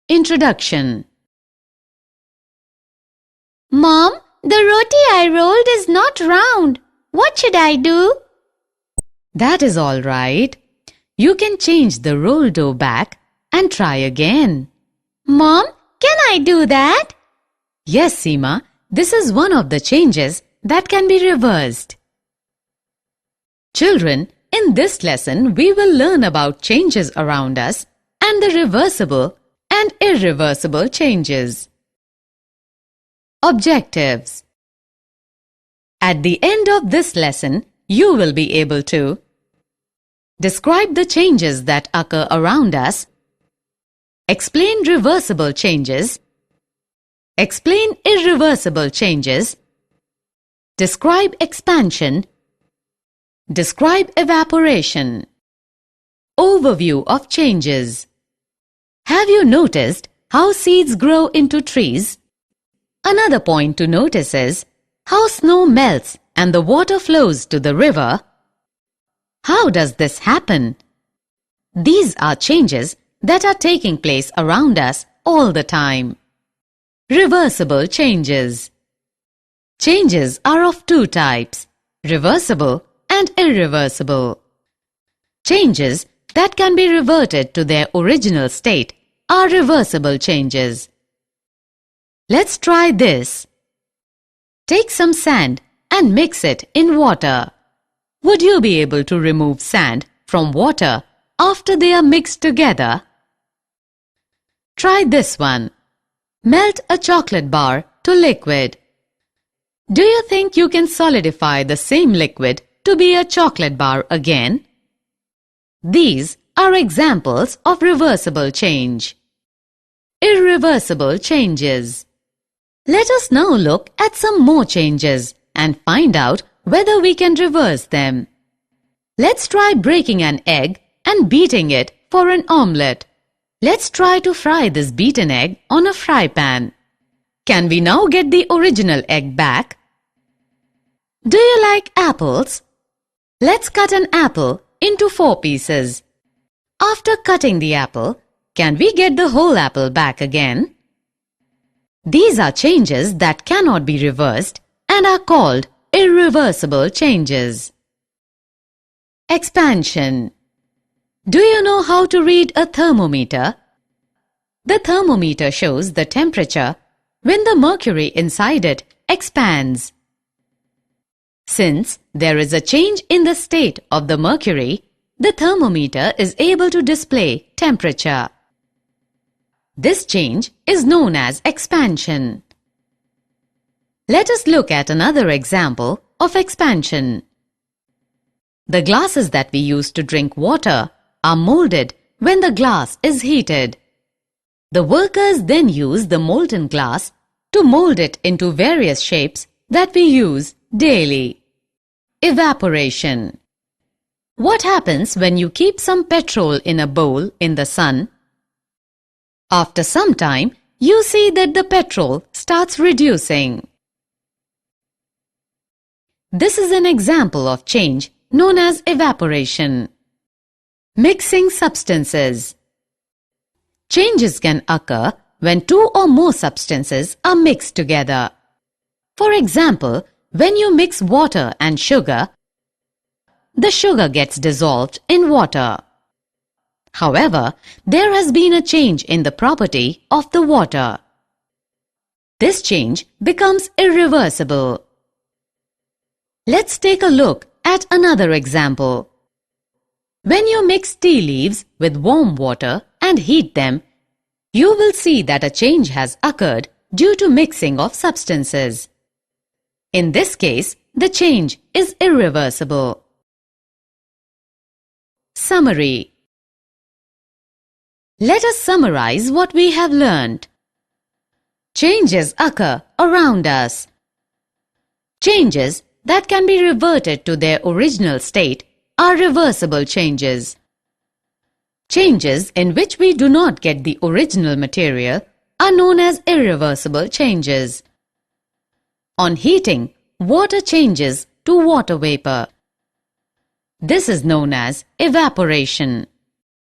Introduction. Mom, the roti I rolled is not round. What should I do? That is all right. You can change the roll dough back and try again. Mom, can I do that? Yes, Seema, this is one of the changes that can be reversed. Children, in this lesson we will learn about changes around us and the reversible and irreversible changes. Objectives. At the end of this lesson, you will be able to describe the changes that occur around us, explain reversible changes, explain irreversible changes, describe expansion, describe evaporation. Overview of changes. Have you noticed how seeds grow into trees? Another point to notice is how snow melts and the water flows to the river. How does this happen? These are changes that are taking place around us all the time. Reversible changes. Changes are of two types, reversible and irreversible. Changes that can be reverted to their original state are reversible changes. Let's try this. Take some sand and mix it in water. Would you be able to remove sand from water after they are mixed together? Try this one. Melt a chocolate bar to liquid. Do you think you can solidify the same liquid to be a chocolate bar again? These are examples of reversible change. Irreversible changes. Let us now look at some more changes and find out whether we can reverse them. Let's try breaking an egg and beating it for an omelette. Let's try to fry this beaten egg on a fry pan. Can we now get the original egg back? Do you like apples? Let's cut an apple into 4 pieces. After cutting the apple, can we get the whole apple back again? These are changes that cannot be reversed and are called irreversible changes. Expansion. Do you know how to read a thermometer? The thermometer shows the temperature when the mercury inside it expands. Since there is a change in the state of the mercury, the thermometer is able to display temperature. This change is known as expansion. Let us look at another example of expansion. The glasses that we use to drink water are molded when the glass is heated. The workers then use the molten glass to mold it into various shapes that we use daily. Evaporation. What happens when you keep some petrol in a bowl in the sun? After some time, you see that the petrol starts reducing. This is an example of change known as evaporation. Mixing substances. Changes can occur when 2 or more substances are mixed together. For example, when you mix water and sugar, the sugar gets dissolved in water. However, there has been a change in the property of the water. This change becomes irreversible. Let's take a look at another example. When you mix tea leaves with warm water and heat them, you will see that a change has occurred due to mixing of substances. In this case, the change is irreversible. Summary. Let us summarize what we have learned. Changes occur around us. Changes that can be reverted to their original state are reversible changes. Changes in which we do not get the original material are known as irreversible changes. On heating, water changes to water vapor. This is known as evaporation.